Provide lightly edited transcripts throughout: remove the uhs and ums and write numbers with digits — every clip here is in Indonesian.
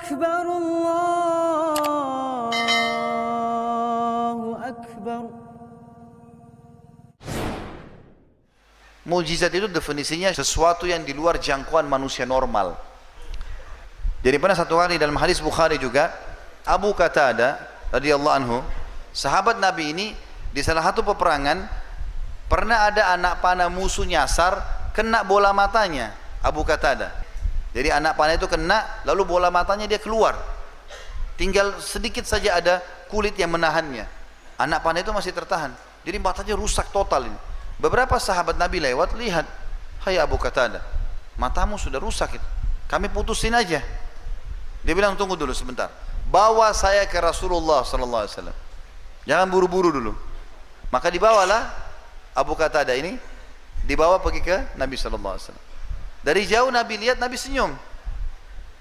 أكبر الله أكبر. Mukjizat itu definisinya sesuatu yang di luar jangkauan manusia normal. Jadi pernah satu kali dalam hadis Bukhari juga, Abu Qatadah radhiyallahu anhu, sahabat Nabi ini di salah satu peperangan pernah ada anak panah musuh nyasar, kena bola matanya Abu Qatadah. Jadi anak panah itu kena, lalu bola matanya dia keluar. Tinggal sedikit saja ada kulit yang menahannya. Anak panah itu masih tertahan. Jadi matanya rusak total ini. Beberapa sahabat Nabi lewat, lihat, hai Abu Qatadah, matamu sudah rusak itu. Kami putusin aja. Dia bilang, tunggu dulu sebentar. Bawa saya ke Rasulullah sallallahu alaihi wasallam. Jangan buru-buru dulu. Maka dibawalah Abu Qatadah ini, dibawa pergi ke Nabi sallallahu alaihi wasallam. Dari jauh Nabi lihat, Nabi senyum.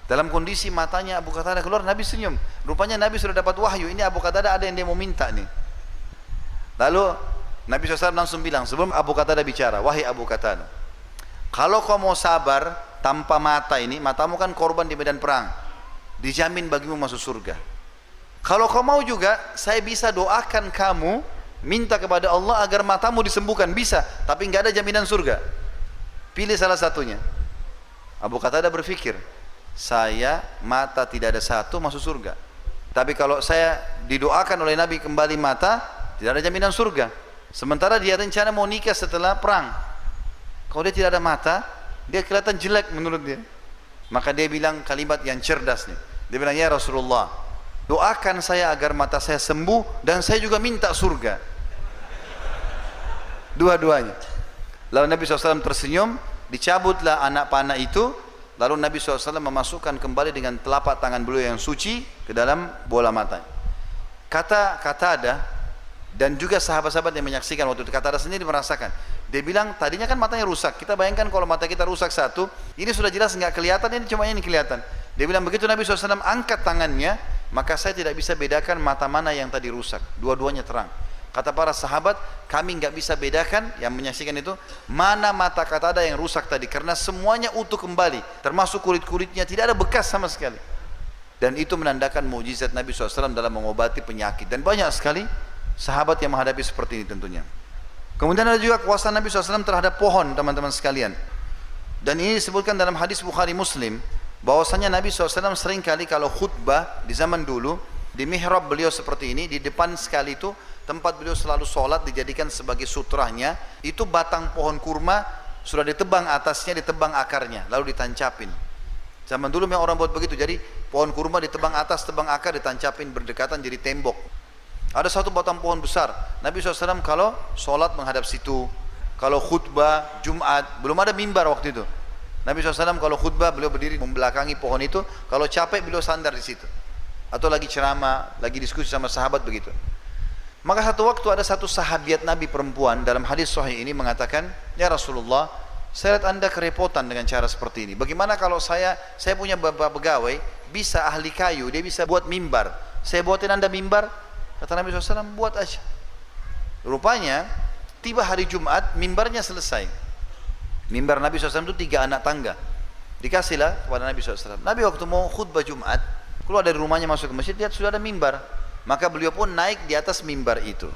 Dalam kondisi matanya Abu Qatadah keluar, Nabi senyum. Rupanya Nabi sudah dapat wahyu, ini Abu Qatadah ada yang dia mau minta nih. Lalu Nabi SAW langsung bilang, sebelum Abu Qatadah bicara, wahai Abu Qatadah, kalau kau mau sabar tanpa mata ini, matamu kan korban di medan perang, dijamin bagimu masuk surga. Kalau kau mau juga, saya bisa doakan kamu, minta kepada Allah agar matamu disembuhkan, bisa, tapi nggak ada jaminan surga. Pilih salah satunya. Abu Qatadah berpikir, saya mata tidak ada satu masuk surga, tapi kalau saya didoakan oleh Nabi kembali mata, tidak ada jaminan surga. Sementara dia rencana mau nikah setelah perang. Kalau dia tidak ada mata, dia kelihatan jelek menurut dia. Maka dia bilang kalimat yang cerdas nih. Dia bilang, ya Rasulullah, doakan saya agar mata saya sembuh dan saya juga minta surga. Dua-duanya. Lalu Nabi SAW tersenyum, dicabutlah anak panah itu. Lalu Nabi SAW memasukkan kembali dengan telapak tangan beliau yang suci ke dalam bola matanya. Kata Qatadah, dan juga sahabat-sahabat yang menyaksikan waktu itu, Qatadah sendiri merasakan. Dia bilang, tadinya kan matanya rusak. Kita bayangkan kalau mata kita rusak satu, ini sudah jelas nggak kelihatan, ini cuma ini kelihatan. Dia bilang, begitu Nabi SAW angkat tangannya, maka saya tidak bisa bedakan mata mana yang tadi rusak. Dua-duanya terang. Kata para sahabat, kami nggak bisa bedakan, yang menyaksikan itu, mana mata Qatadah yang rusak tadi, karena semuanya utuh kembali, termasuk kulit-kulitnya, tidak ada bekas sama sekali. Dan itu menandakan mukjizat Nabi SAW dalam mengobati penyakit. Dan banyak sekali sahabat yang menghadapi seperti ini tentunya. Kemudian ada juga kuasa Nabi SAW terhadap pohon, teman-teman sekalian. Dan ini disebutkan dalam hadis Bukhari Muslim, bahwasanya Nabi SAW seringkali kalau khutbah di zaman dulu, di mihrab beliau seperti ini, di depan sekali itu tempat beliau selalu sholat dijadikan sebagai sutrahnya, itu batang pohon kurma sudah ditebang atasnya, ditebang akarnya, lalu ditancapin. Zaman dulu memang orang buat begitu, jadi pohon kurma ditebang atas, tebang akar, ditancapin berdekatan jadi tembok. Ada satu batang pohon besar, Nabi SAW kalau sholat menghadap situ, kalau khutbah Jumat, belum ada mimbar waktu itu. Nabi SAW kalau khutbah beliau berdiri membelakangi pohon itu, kalau capek beliau sandar di situ. Atau lagi ceramah, lagi diskusi sama sahabat begitu. Maka satu waktu ada satu sahabiat Nabi perempuan dalam hadis sahih ini mengatakan, ya Rasulullah, saya lihat anda kerepotan dengan cara seperti ini. Bagaimana kalau saya punya beberapa pegawai, bisa ahli kayu, dia bisa buat mimbar. Saya buatin anda mimbar. Kata Nabi SAW, buat aja. Rupanya tiba hari Jumat, mimbarnya selesai. Mimbar Nabi SAW itu 3 anak tangga. Dikasihlah kepada Nabi SAW. Nabi waktu mau khutbah Jumat, keluar dari rumahnya masuk ke masjid, lihat sudah ada mimbar. Maka beliau pun naik di atas mimbar itu.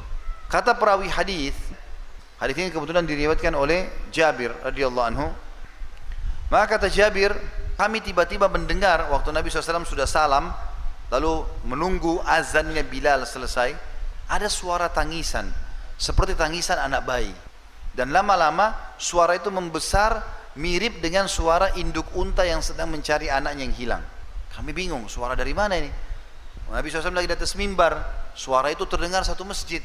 Kata perawi hadis ini kebetulan diriwayatkan oleh Jabir radhiyallahu anhu. Maka kata Jabir, kami tiba-tiba mendengar waktu Nabi SAW sudah salam, lalu menunggu azannya Bilal selesai, ada suara tangisan seperti tangisan anak bayi, dan lama-lama suara itu membesar mirip dengan suara induk unta yang sedang mencari anaknya yang hilang. Kami bingung, suara dari mana ini? Nabi SAW lagi di atas mimbar, suara itu terdengar satu masjid.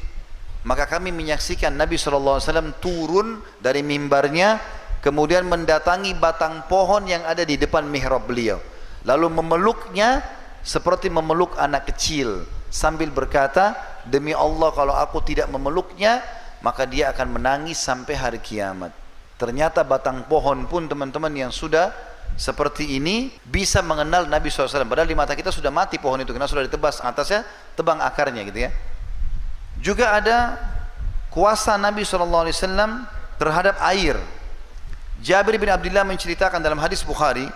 Maka kami menyaksikan Nabi SAW turun dari mimbarnya, kemudian mendatangi batang pohon yang ada di depan mihrab beliau, lalu memeluknya seperti memeluk anak kecil sambil berkata, demi Allah kalau aku tidak memeluknya maka dia akan menangis sampai hari kiamat. Ternyata batang pohon pun teman-teman yang sudah seperti ini bisa mengenal Nabi SAW, padahal di mata kita sudah mati pohon itu karena sudah ditebas atasnya, tebang akarnya gitu ya. Juga ada kuasa Nabi SAW terhadap air. Jabir bin Abdullah menceritakan dalam hadis Bukhari,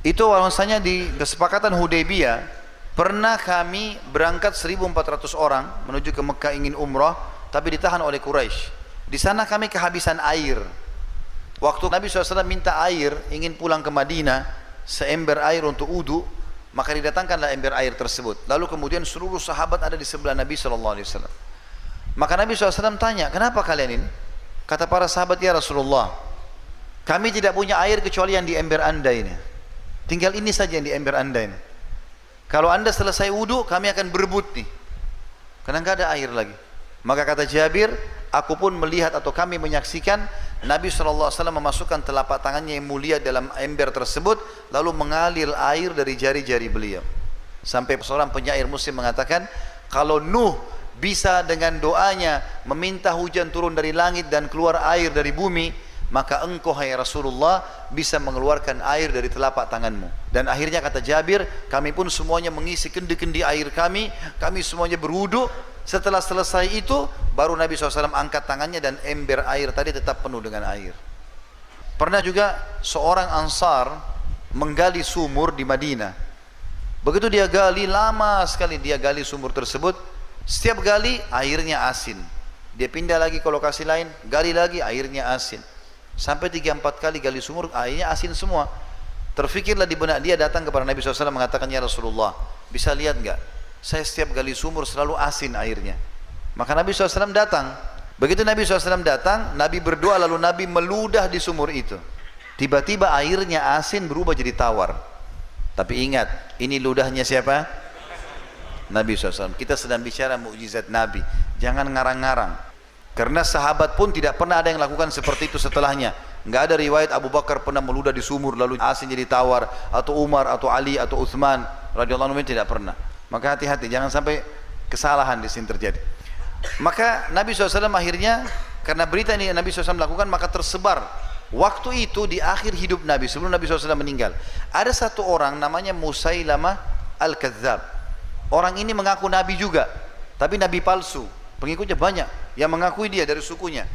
Itu bahwasanya di kesepakatan Hudaybiyah pernah kami berangkat 1.400 orang menuju ke Mekah ingin umrah, tapi ditahan oleh Quraisy. Di sana kami kehabisan air. Waktu Nabi SAW minta air, ingin pulang ke Madinah, seember air untuk wudu, maka didatangkanlah ember air tersebut. Lalu kemudian seluruh sahabat ada di sebelah Nabi SAW. Maka Nabi SAW tanya, kenapa kalian ini? Kata para sahabat, ya Rasulullah, kami tidak punya air kecuali yang di ember anda ini. Tinggal ini saja yang di ember anda ini. Kalau anda selesai wudu, kami akan berebut nih, karena nggak ada air lagi. Maka kata Jabir, aku pun melihat atau kami menyaksikan Nabi SAW memasukkan telapak tangannya yang mulia dalam ember tersebut, lalu mengalir air dari jari-jari beliau. Sampai seorang penyair Muslim mengatakan, kalau Nuh bisa dengan doanya meminta hujan turun dari langit dan keluar air dari bumi, maka engkau hai Rasulullah bisa mengeluarkan air dari telapak tanganmu. Dan akhirnya kata Jabir, kami pun semuanya mengisi kendi-kendi air kami semuanya berwudu. Setelah selesai itu, baru Nabi SAW angkat tangannya dan ember air tadi tetap penuh dengan air. Pernah juga seorang Ansar menggali sumur di Madinah. Begitu dia gali, lama sekali dia gali sumur tersebut. Setiap gali airnya asin. Dia pindah lagi ke lokasi lain, gali lagi airnya asin. Sampai 3-4 kali gali sumur, airnya asin semua. Terfikirlah di benak dia, datang kepada Nabi SAW mengatakan, ya Rasulullah, bisa lihat enggak? Saya setiap gali sumur selalu asin airnya. Maka Nabi SAW datang. Begitu Nabi SAW datang, Nabi berdoa, lalu Nabi meludah di sumur itu. Tiba-tiba airnya asin berubah jadi tawar. Tapi ingat, ini ludahnya siapa? Nabi SAW. Kita sedang bicara mukjizat Nabi, jangan ngarang-ngarang. Karena sahabat pun tidak pernah ada yang lakukan seperti itu setelahnya. Nggak ada riwayat Abu Bakar pernah meludah di sumur lalu asin jadi tawar, atau Umar, atau Ali, atau Uthman radhiyallahu anhu, tidak pernah. Maka hati-hati, jangan sampai kesalahan di sini terjadi. Maka Nabi SAW akhirnya, karena berita ini Nabi SAW lakukan, maka tersebar. Waktu itu di akhir hidup Nabi, sebelum Nabi SAW meninggal, ada satu orang namanya Musailamah Al-Kadzab. Orang ini mengaku Nabi juga, tapi Nabi palsu. Pengikutnya banyak yang mengakui dia dari sukunya.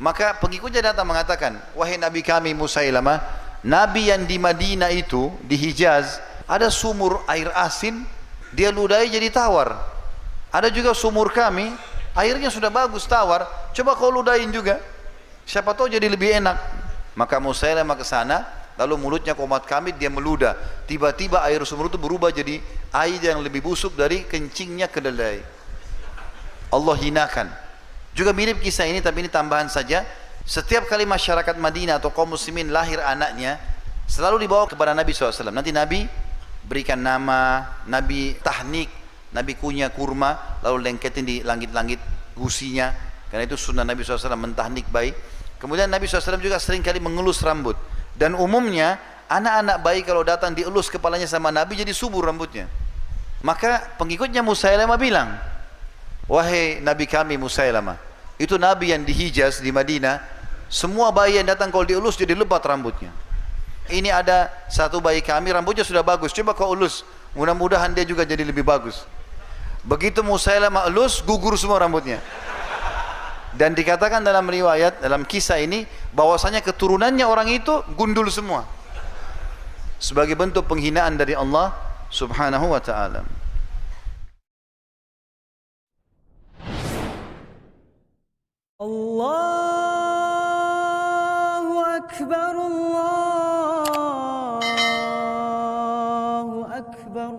Maka pengikutnya datang mengatakan, wahai Nabi kami Musailamah, Nabi yang di Madinah itu, di Hijaz, ada sumur air asin, dia ludahi jadi tawar. Ada juga sumur kami, airnya sudah bagus tawar, coba kau ludahin juga, siapa tahu jadi lebih enak. Maka Musailamah ke sana, lalu mulutnya komat kami, dia meludah. Tiba-tiba air sumur itu berubah jadi air yang lebih busuk dari kencingnya kedelai. Allah hinakan. Juga mirip kisah ini, tapi ini tambahan saja. Setiap kali masyarakat Madinah atau kaum muslimin lahir anaknya, selalu dibawa kepada Nabi SAW. Nanti Nabi berikan nama, Nabi tahnik, Nabi kunyah kurma, lalu lengketin di langit-langit gusinya. Karena itu sunnah Nabi SAW mentahnik bayi. Kemudian Nabi SAW juga sering kali mengelus rambut. Dan umumnya anak-anak bayi kalau datang dielus kepalanya sama Nabi jadi subur rambutnya. Maka pengikutnya Musailamah bilang, wahai Nabi kami Musailamah, itu Nabi yang di Hijaz, di Madinah, semua bayi yang datang kalau dielus jadi lebat rambutnya. Ini ada satu bayi kami rambutnya sudah bagus, coba kau elus, mudah-mudahan dia juga jadi lebih bagus. Begitu Musailamah elus, gugur semua rambutnya. Dan dikatakan dalam riwayat, dalam kisah ini, bahwasanya keturunannya orang itu gundul semua, sebagai bentuk penghinaan dari Allah Subhanahu wa ta'ala. Allahu Akbar, Allahu Akbar.